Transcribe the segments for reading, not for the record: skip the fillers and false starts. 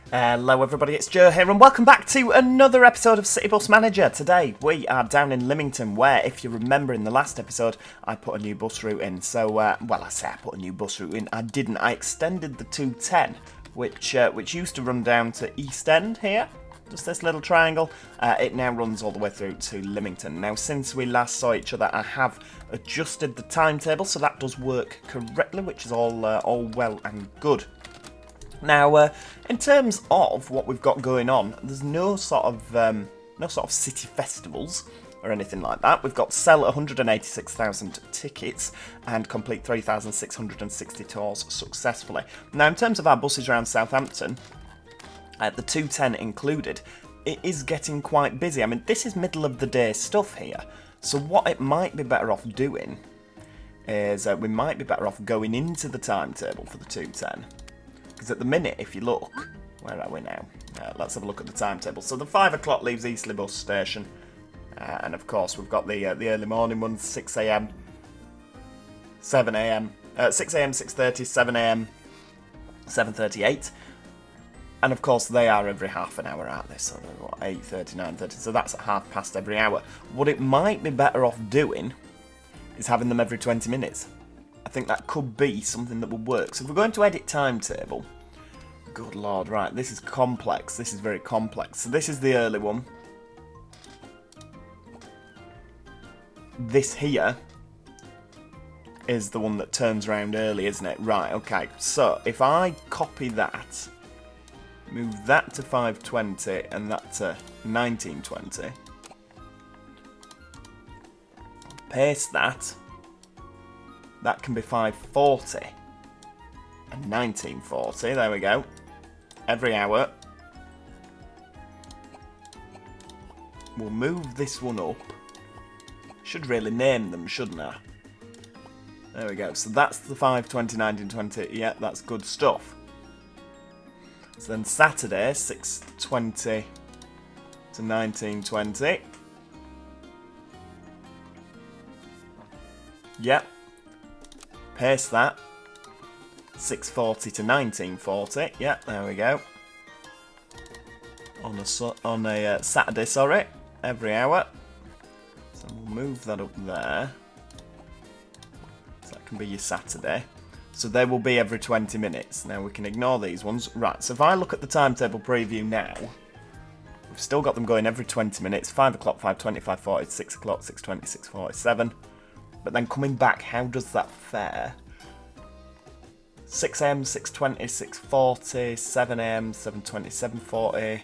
Hello everybody, it's Joe here and welcome back to another episode of City Bus Manager. Today we are down in Lymington where, if you remember in the last episode, I put a new bus route in. So, well, I say I put a new bus route in, I didn't. I extended the 210, which used to run down to East End here, just this little triangle. It now runs all the way through to Lymington. Now, since we last saw each other, I have adjusted the timetable so that does work correctly, which is all well and good. Now, in terms of what we've got going on, there's no sort of city festivals or anything like that. We've got sell 186,000 tickets and complete 3,660 tours successfully. Now, in terms of our buses around Southampton, the 210 included, it is getting quite busy. I mean, this is middle of the day stuff here. So what it might be better off doing is we might be better off going into the timetable for the 210. Because at the minute, if you look, where are we now? Let's have a look at the timetable. So the 5 o'clock leaves Eastleigh bus station. And of course, we've got the early morning ones, 6 a.m, 7 a.m, 6 a.m, 6:30, 7 a.m, 7:38. And of course, they are every half an hour, aren't they? So they're what, 8:30, 9:30. So that's at half past every hour. What it might be better off doing is having them every 20 minutes. I think that could be something that would work. So if we're going to edit timetable, good lord, right, this is complex. This is very complex. So this is the early one. This here is the one that turns around early, isn't it? Right, okay. So if I copy that, move that to 5:20 and that to 19:20, paste that. That can be 5:40 and 19:40. There we go. Every hour. We'll move this one up. Should really name them, shouldn't I? There we go. So that's the 5:20, 19:20. Yeah, that's good stuff. So then Saturday, 6:20 to 19:20. Yep. Paste that. 6:40 to 19:40. Yeah, there we go. On a Saturday, sorry, every hour. So we'll move that up there. So that can be your Saturday. So they will be every 20 minutes. Now we can ignore these ones. Right, so if I look at the timetable preview now, we've still got them going every 20 minutes. 5 o'clock, 5:20, 5:40, 6 o'clock, 6:20, 6:47. But then coming back, how does that fare? 6 a.m, 6:20, 6:40, 7 a.m, 7:20, 7:40,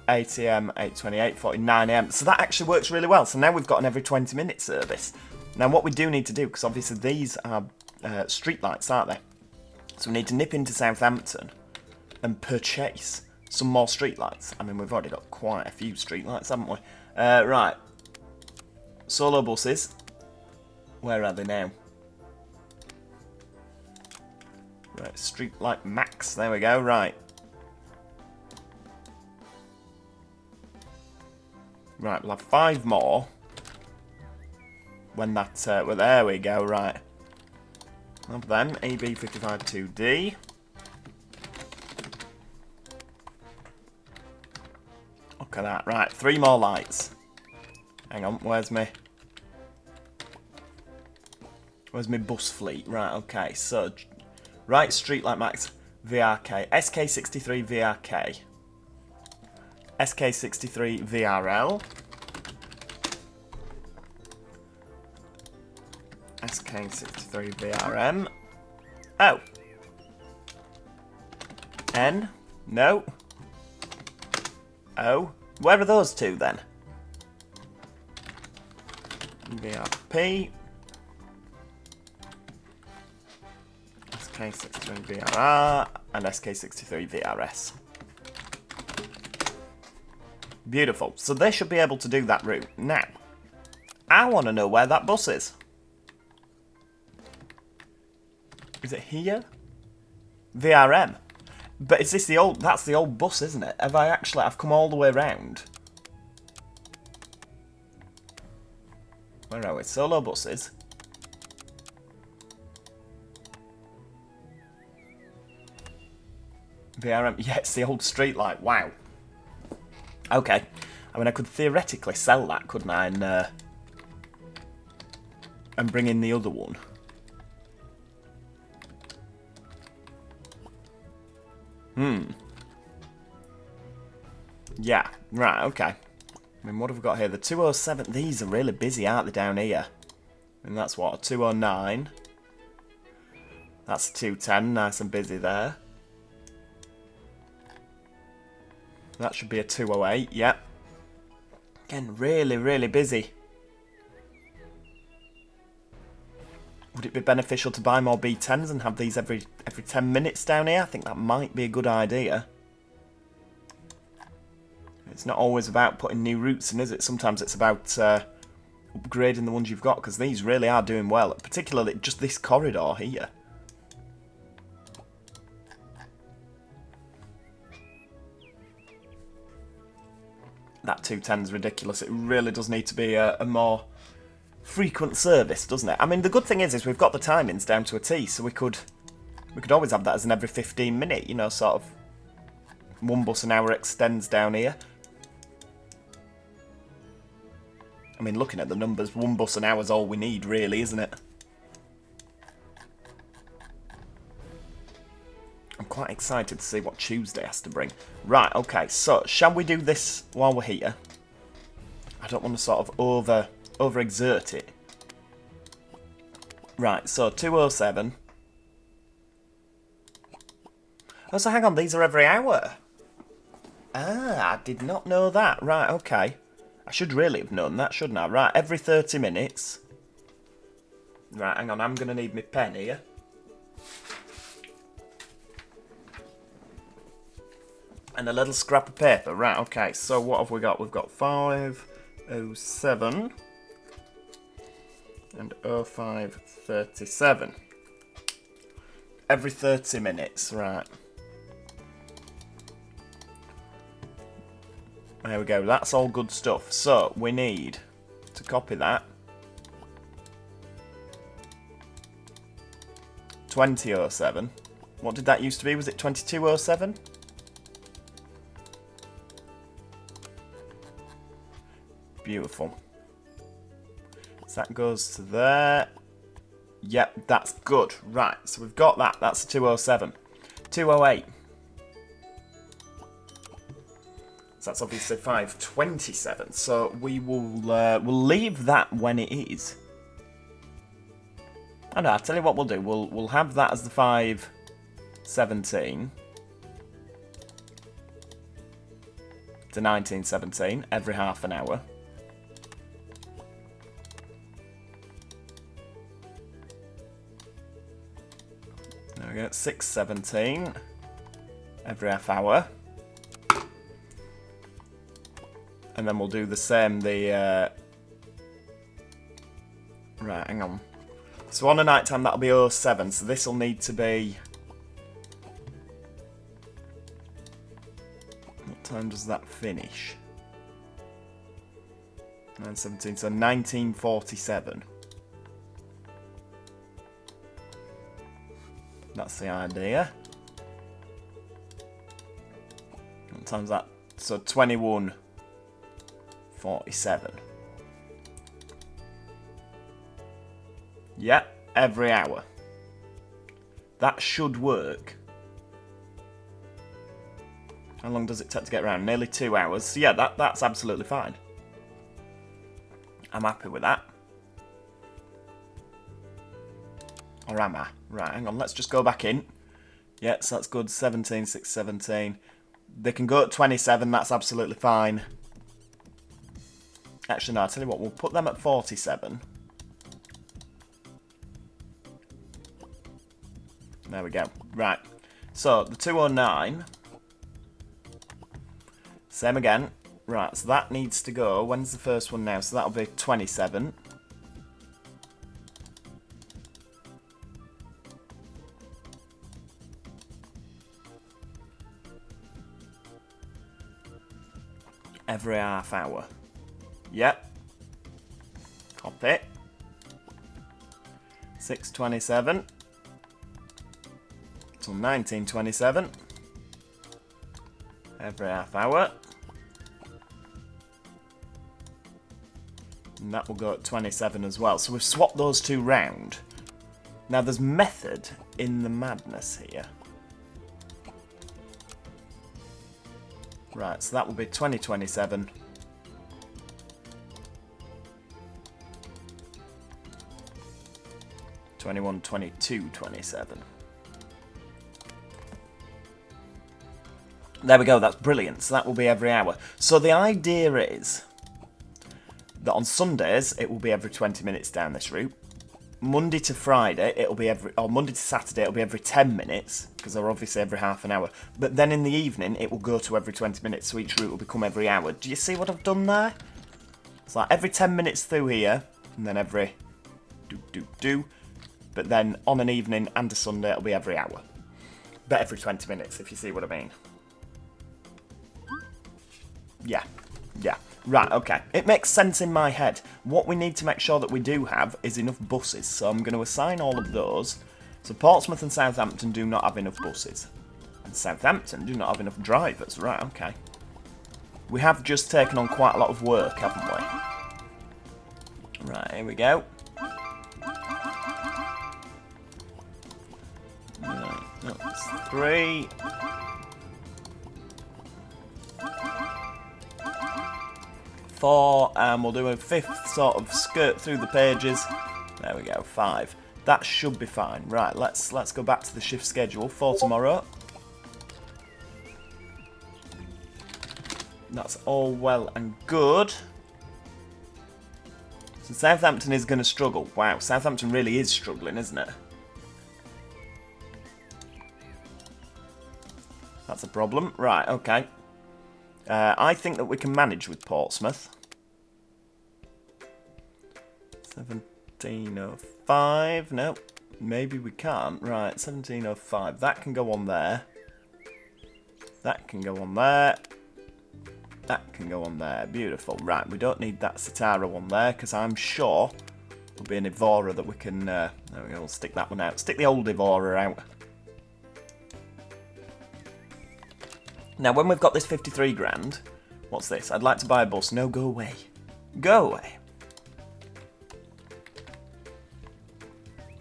8 a.m, 8:20, 8:40, 9 a.m. So that actually works really well. So now we've got an every 20-minute service. Now what we do need to do, because obviously these are street lights, aren't they? So we need to nip into Southampton and purchase some more street lights. I mean, we've already got quite a few street lights, haven't we? Right. Solo buses. Where are they now? Right, Streetlight Max. There we go. Right. Right, we'll have 5 more. When that... well, there we go. Right. Of them. AB552D. Look at that. Right, 3 more lights. Hang on, where's my bus fleet? Right, okay, so... Right, Streetlight Max, VRK, SK63 VRK, SK63 VRL, SK63 VRM, oh, N, no, O, where are those two then? VRP, SK63 VRR and SK63 VRS. Beautiful. So they should be able to do that route. Now, I want to know where that bus is. Is it here? VRM. But is this the old... That's the old bus, isn't it? I've come all the way around. Where are we? Solo buses. VRM. Yeah, it's the old street light. Wow. Okay. I mean, I could theoretically sell that, couldn't I? And bring in the other one. Yeah. Right, okay. I mean, what have we got here? The 207. These are really busy, aren't they, down here? I mean, that's what? A 209. That's a 210. Nice and busy there. That should be a 208. Yep. Again, really, really busy. Would it be beneficial to buy more B10s and have these every 10 minutes down here? I think that might be a good idea. It's not always about putting new routes in, is it? Sometimes it's about upgrading the ones you've got, because these really are doing well, particularly just this corridor here. That 210 is ridiculous. It really does need to be a more frequent service, doesn't it? I mean, the good thing is we've got the timings down to a T, so we could always have that as an every 15 minute, you know, sort of one bus an hour extends down here. I mean, looking at the numbers, one bus an hour is all we need, really, isn't it? I'm quite excited to see what Tuesday has to bring. Right, okay, so shall we do this while we're here? I don't want to sort of overexert it. Right, so 207. Oh, so hang on, these are every hour. Ah, I did not know that. Right, okay. I should really have known that, shouldn't I? Right, every 30 minutes. Right, hang on, I'm going to need my pen here. And a little scrap of paper. Right, okay, so what have we got? We've got 507 and 0537. Every 30 minutes, right. There we go, that's all good stuff. So, we need to copy that. 2007. What did that used to be? Was it 2207? Beautiful. So that goes to there. Yep, that's good. Right, so we've got that. That's a 207. 208. So that's obviously 527. So we will we'll leave that when it is. I know, I'll tell you what we'll do. We'll have that as the 517 to 1917 every half an hour. There we go, 617 every half hour. And then we'll do the same, right, hang on. So on a night time, that'll be 07, so this will need to be... What time does that finish? 9:17, so 1947. That's the idea. What time's that? So 21:47. Yeah, every hour. That should work. How long does it take to get around? Nearly 2 hours. So yeah, that's absolutely fine. I'm happy with that. Or am I? Right, hang on, let's just go back in. Yeah, so that's good. 17, 6, 17. They can go at 27, that's absolutely fine. Actually, no, I'll tell you what, we'll put them at 47. There we go. Right. So, the 209. Same again. Right, so that needs to go. When's the first one now? So that'll be 27. Every half hour. Yep. Copy. 627. Till 1927. every half hour. And that will go at 27 as well. So we've swapped those two round. Now there's method in the madness here. Right, so that will be 2027. '21, 22, 27. There we go, that's brilliant. So that will be every hour. So the idea is that on Sundays it will be every 20 minutes down this route. Monday to Friday it'll be Monday to Saturday it'll be every 10 minutes, because they're obviously every half an hour. But then in the evening it will go to every 20 minutes, so each route will become every hour. Do you see what I've done there? It's like every 10 minutes through here, and then every do. But then on an evening and a Sunday it'll be every hour. But every 20 minutes, if you see what I mean. Yeah. Right, okay. It makes sense in my head. What we need to make sure that we do have is enough buses. So I'm going to assign all of those. So Portsmouth and Southampton do not have enough buses. And Southampton do not have enough drivers. Right, okay. We have just taken on quite a lot of work, haven't we? Right, here we go. Right, that's 3. 4, and we'll do a 5th sort of skirt through the pages. There we go, 5. That should be fine. Right, let's go back to the shift schedule for tomorrow. That's all well and good. So Southampton is going to struggle. Wow, Southampton really is struggling, isn't it? That's a problem. Right, okay. I think that we can manage with Portsmouth. 1705. No, maybe we can't. Right, 1705. That can go on there. That can go on there. That can go on there. Beautiful. Right, we don't need that Satara one there, because I'm sure there'll be an Evora that we can... there we go, we'll stick that one out. Stick the old Evora out. Now, when we've got this 53 grand, what's this? I'd like to buy a bus. No, go away. Go away.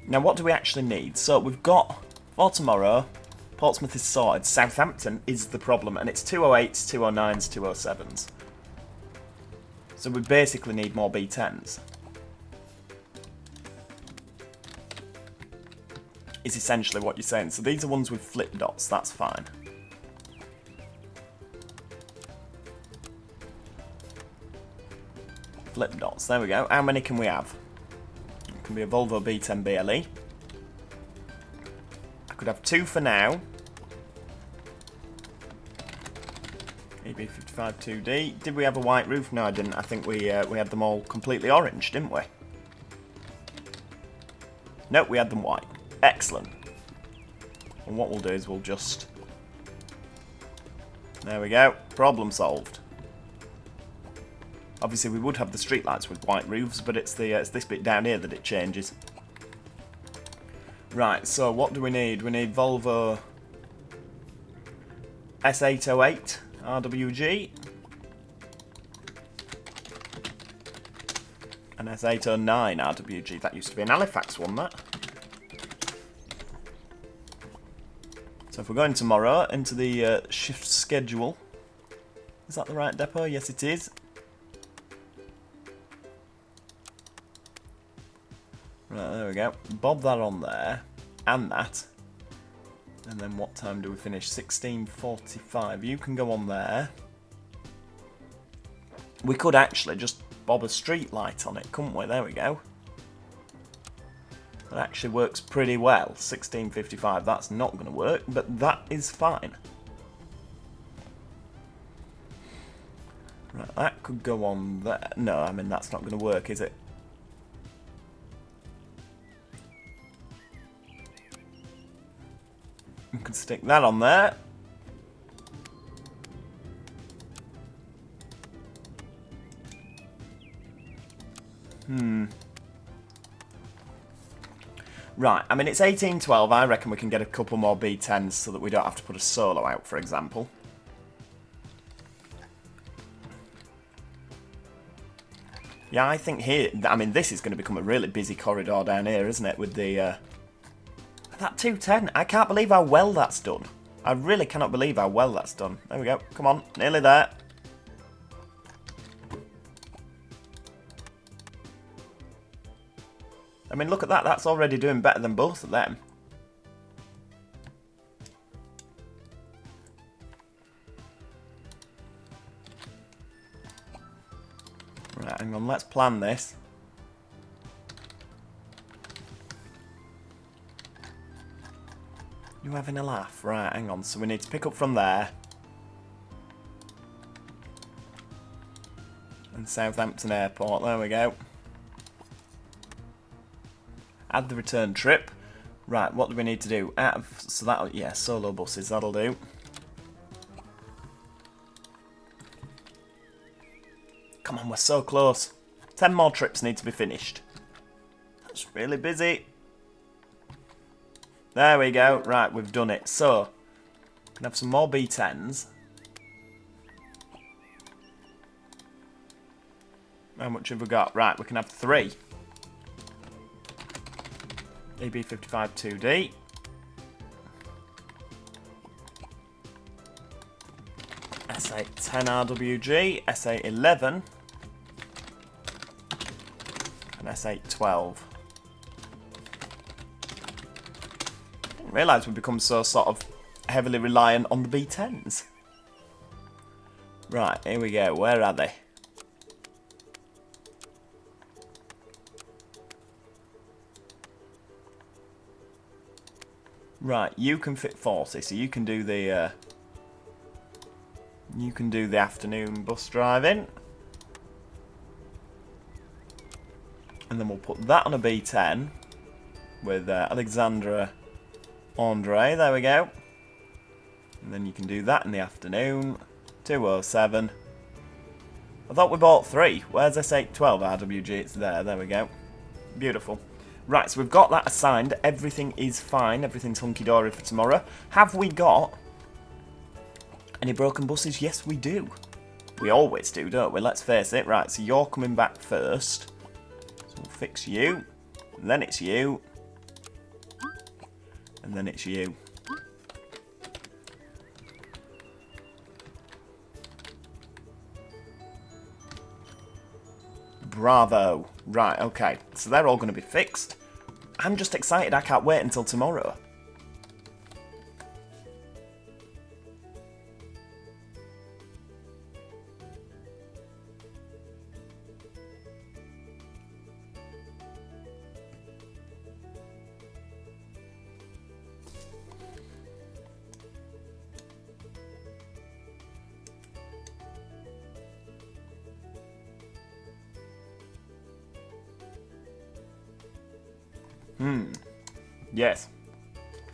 Now, what do we actually need? So, we've got, for tomorrow, Portsmouth is sorted. Southampton is the problem, and it's 208s, 209s, 207s. So, we basically need more B10s. Is essentially what you're saying. So, these are ones with flip dots. That's fine. Flip dots, there we go. How many can we have? It can be a Volvo B10 BLE. I could have 2 for now. EB55 2D. Did we have a white roof? No, I didn't. I think we had them all completely orange, didn't we? Nope, we had them white. Excellent. And what we'll do is we'll just... There we go. Problem solved. Obviously, we would have the streetlights with white roofs, but it's this bit down here that it changes. Right, so what do we need? We need Volvo S808 RWG and S809 RWG. That used to be an Halifax one, that. So if we're going tomorrow into the shift schedule, is that the right depot? Yes, it is. Right, there we go. Bob that on there, and that. And then what time do we finish? 16:45. You can go on there. We could actually just bob a street light on it, couldn't we? There we go. That actually works pretty well. 16:55, that's not going to work, but that is fine. Right, that could go on there. No, I mean, that's not going to work, is it? We can stick that on there. Right, I mean, it's 1812. I reckon we can get a couple more B10s so that we don't have to put a solo out, for example. Yeah, I think here, I mean, this is going to become a really busy corridor down here, isn't it, with the, that 210. I can't believe how well that's done. I really cannot believe how well that's done. There we go. Come on, nearly there. I mean, look at that. That's already doing better than both of them. Right, hang on. Let's plan this. You having a laugh? Right, hang on. So we need to pick up from there. And Southampton Airport. There we go. Add the return trip. Right, what do we need to do? So that'll, yeah, solo buses, that'll do. Come on, we're so close. 10 more trips need to be finished. That's really busy. There we go. Right, we've done it. So, we can have some more B10s. How much have we got? Right, we can have 3. EB55 2D. S8 10 RWG, S8 11, and S8 12. Didn't realise we'd become so sort of heavily reliant on the B10s. Right, here we go. Where are they? Right, you can fit 40, so you can do the afternoon bus driving. And then we'll put that on a B10 with Alexandra Andre, there we go. And then you can do that in the afternoon, 207. I thought we bought 3. Where's S8 12 RWG? It's there we go. Beautiful. Right, so we've got that assigned. Everything is fine. Everything's hunky-dory for tomorrow. Have we got any broken buses? Yes, we do. We always do, don't we? Let's face it. Right, so you're coming back first. So we'll fix you. And then it's you. And then it's you. Bravo. Right, okay. So they're all going to be fixed. I'm just excited. I can't wait until tomorrow. Yes.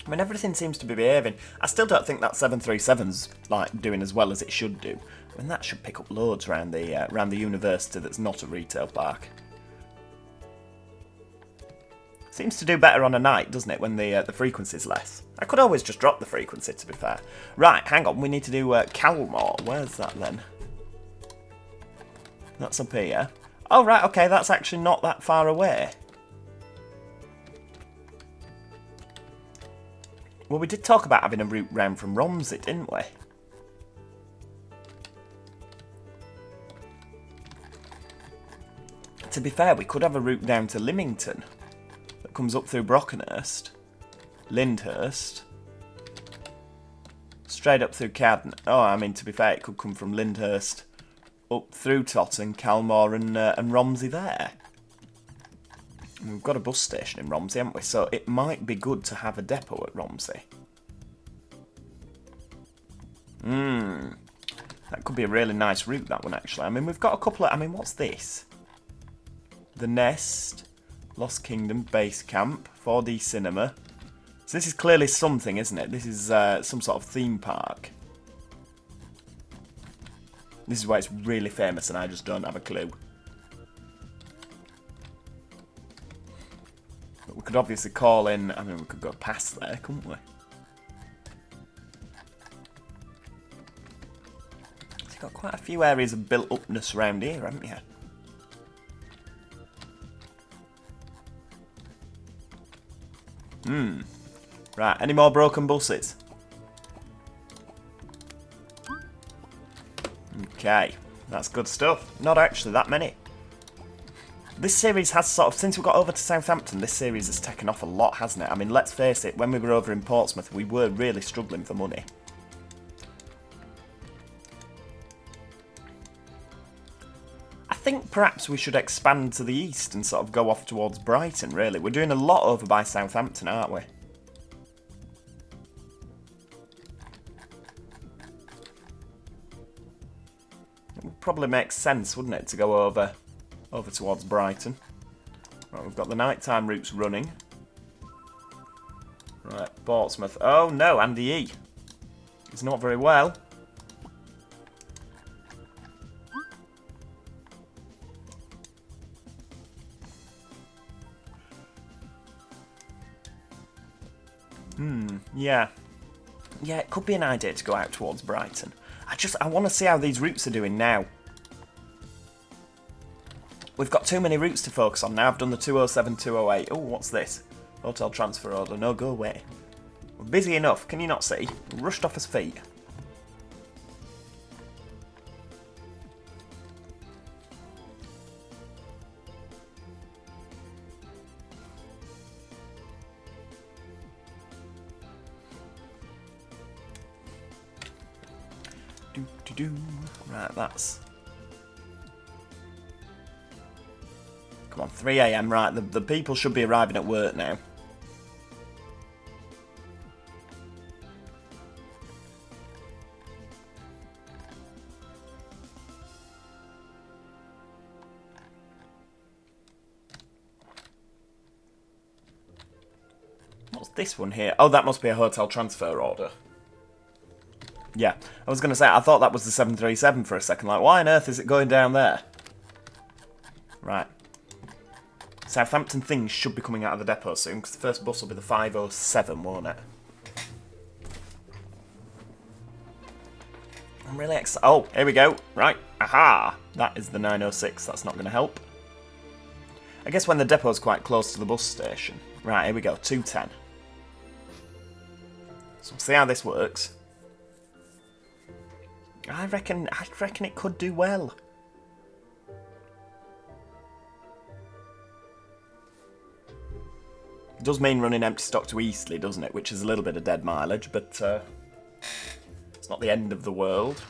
I mean, everything seems to be behaving. I still don't think that 737's like doing as well as it should do. I mean, that should pick up loads around the university that's not a retail park. Seems to do better on a night, doesn't it, when the frequency's less? I could always just drop the frequency, to be fair. Right, hang on, we need to do Calmore. Where's that then? That's up here. Oh, right, okay, that's actually not that far away. Well, we did talk about having a route round from Romsey, didn't we? To be fair, we could have a route down to Lymington that comes up through Brockenhurst, Lyndhurst, straight up through Cadden. Oh, I mean, to be fair, it could come from Lyndhurst up through Totton, Calmore and Romsey there. And we've got a bus station in Romsey, haven't we? So it might be good to have a depot at Romsey. That could be a really nice route, that one, actually. I mean, we've got a couple of... I mean, what's this? The Nest, Lost Kingdom, Base Camp, 4D Cinema. So this is clearly something, isn't it? This is some sort of theme park. This is why it's really famous and I just don't have a clue. But we could obviously call in... I mean, we could go past there, couldn't we? You've got quite a few areas of built-upness around here, haven't you? Right, any more broken buses? Okay, that's good stuff. Not actually that many. This series has sort of, since we got over to Southampton, this series has taken off a lot, hasn't it? I mean, let's face it, when we were over in Portsmouth, we were really struggling for money. I think perhaps we should expand to the east and sort of go off towards Brighton, really. We're doing a lot over by Southampton, aren't we? It would probably make sense, wouldn't it, to go over towards Brighton. Right, we've got the nighttime routes running. Right, Portsmouth. Oh no, Andy E. He's not very well. Yeah. Yeah, it could be an idea to go out towards Brighton. I want to see how these routes are doing now. We've got too many routes to focus on now. I've done the 207, 208. Oh, what's this? Hotel transfer order. No, go away. We're busy enough. Can you not see? Rushed off his feet. Right, that's... Come on, 3 AM, right, the people should be arriving at work now. What's this one here? Oh, that must be a hotel transfer order. Yeah, I was going to say, I thought that was the 737 for a second. Like, why on earth is it going down there? Right. Southampton things should be coming out of the depot soon, because the first bus will be the 507, won't it? I'm really excited. Oh, here we go. Right. Aha! That is the 906. That's not going to help. I guess when the depot's quite close to the bus station. Right, here we go. 210. So we'll see how this works. I reckon it could do well. It does mean running empty stock to Eastleigh, doesn't it? Which is a little bit of dead mileage, but it's not the end of the world.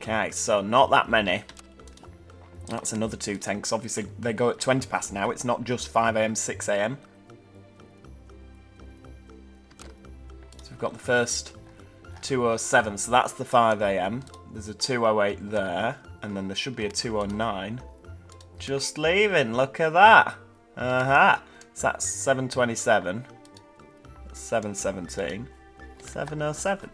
Okay, so not that many. That's another 210, because obviously they go at 20 past now. It's not just 5 AM, 6 AM. So we've got the first 207, so that's the 5 AM. There's a 208 there, and then there should be a 209. Just leaving, look at that. Aha. So that's 727, 717, 707.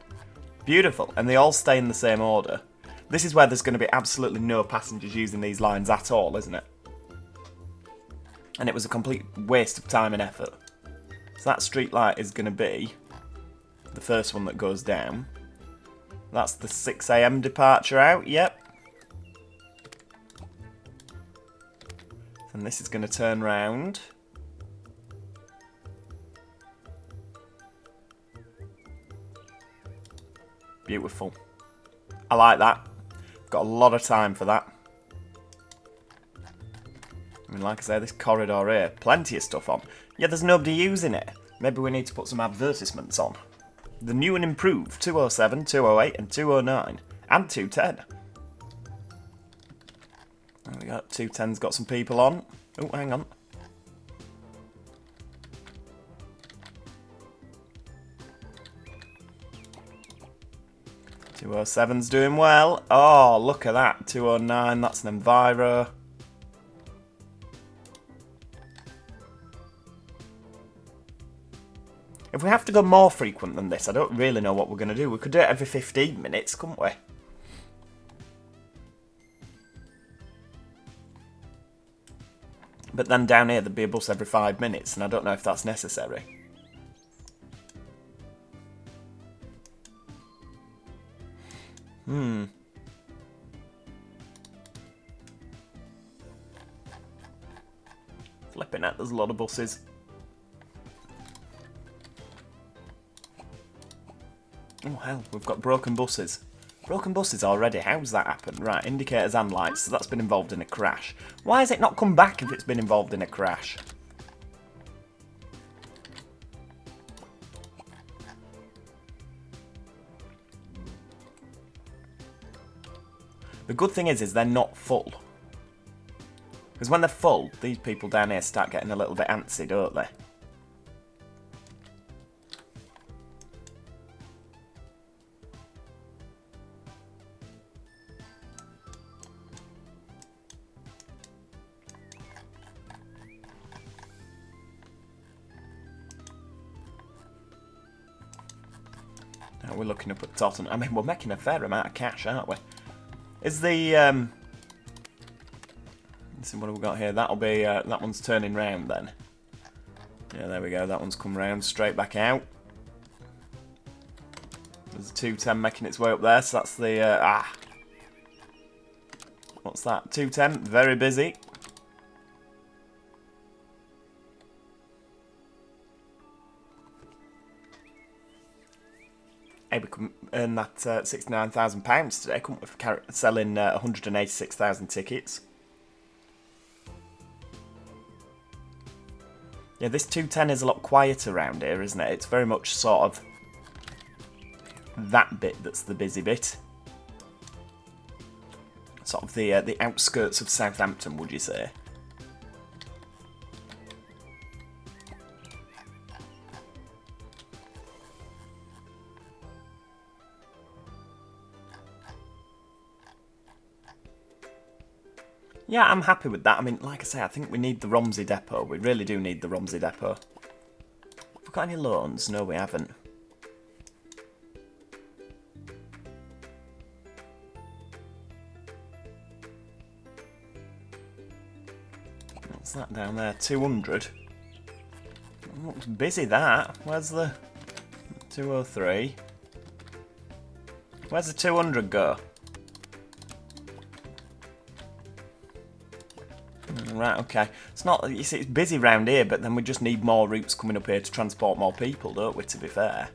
Beautiful, and they all stay in the same order. This is where there's going to be absolutely no passengers using these lines at all, isn't it? And it was a complete waste of time and effort. So that street light is going to be the first one that goes down. That's the 6 AM departure out, yep. And this is going to turn round. Beautiful. I like that. Got a lot of time for that. I mean, like I say, this corridor here, plenty of stuff on. Yeah, there's nobody using it. Maybe we need to put some advertisements on. The new and improved 207, 208 and 209. And 210. There we go, 210's got some people on. Oh, hang on. Two 207's doing well. Oh, look at that. 209, that's an Enviro. If we have to go more frequent than this, I don't really know what we're going to do. We could do it every 15 minutes, couldn't we? But then down here there'd be a bus every 5 minutes, and I don't know if that's necessary. Flipping it, there's a lot of buses. Oh hell, we've got broken buses. Broken buses already, how's that happened? Right, indicators and lights, so that's been involved in a crash. Why has it not come back if it's been involved in a crash? The good thing is they're not full. Because when they're full, these people down here start getting a little bit antsy, don't they? Now we're looking up at Tottenham. I mean, we're making a fair amount of cash, aren't we? Is the let's see, what have we got here? That'll be that one's turning round then. Yeah, there we go. That one's come round straight back out. There's a 210 making its way up there, so that's the what's that? 210, very busy. Hey, we could earn that £69,000 today, couldn't we, for selling 186,000 tickets? Yeah, this 210 is a lot quieter around here, isn't it? It's very much sort of that bit that's the busy bit. Sort of the outskirts of Southampton, would you say? Yeah, I'm happy with that. I mean, like I say, I think we need the Romsey depot. We really do need the Romsey depot. Have we got any loans? No, we haven't. What's that down there? 200. Looks busy, that. Where's the 203? Where's the 200 go? Right, okay. It's not, you see, it's busy round here, but then we just need more routes coming up here to transport more people, don't we, to be fair?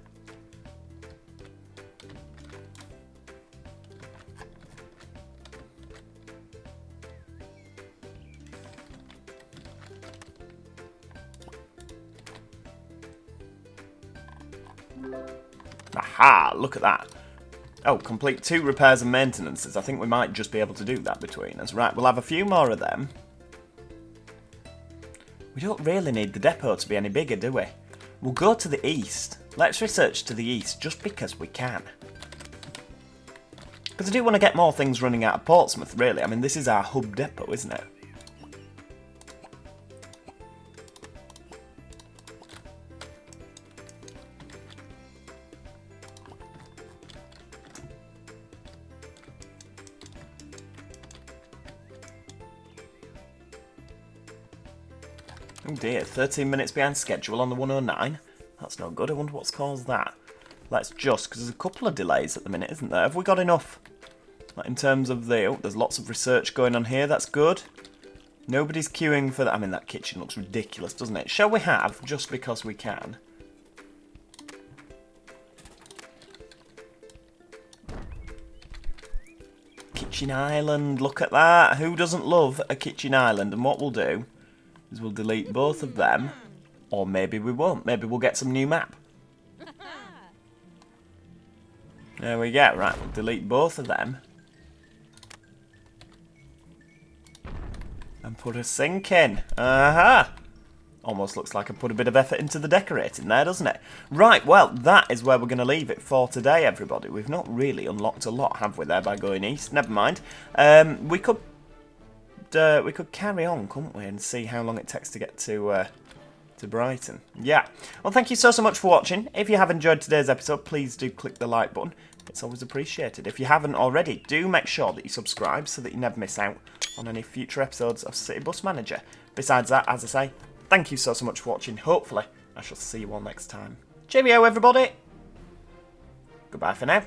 Aha, look at that. Oh, complete 2 repairs and maintenances. I think we might just be able to do that between us. Right, we'll have a few more of them. We don't really need the depot to be any bigger, do we? We'll go to the east. Let's research to the east, just because we can. Because I do want to get more things running out of Portsmouth, really. I mean, this is our hub depot, isn't it? Oh dear, 13 minutes behind schedule on the 109. That's no good. I wonder what's caused that. Let's just, because there's a couple of delays at the minute, isn't there? Have we got enough? Like in terms of the... Oh, there's lots of research going on here. That's good. Nobody's queuing for that. I mean, that kitchen looks ridiculous, doesn't it? Shall we have, just because we can? Kitchen island, look at that. Who doesn't love a kitchen island? And what we'll do is we'll delete both of them, or maybe we won't. Maybe we'll get some new map. There we go. Right, we'll delete both of them. And put a sink in. Aha! Almost looks like I put a bit of effort into the decorating there, doesn't it? Right, well, that is where we're going to leave it for today, everybody. We've not really unlocked a lot, have we, there, by going east? Never mind. We could carry on, couldn't we, and see how long it takes to get to Brighton. Yeah. Well, thank you so much for watching. If you have enjoyed today's episode, please do click the like button. It's always appreciated. If you haven't already, do make sure that you subscribe so that you never miss out on any future episodes of City Bus Manager. besides that, as I say, thank you so much for watching. Hopefully, I shall see you all next time. Cheerio, everybody. Goodbye for now.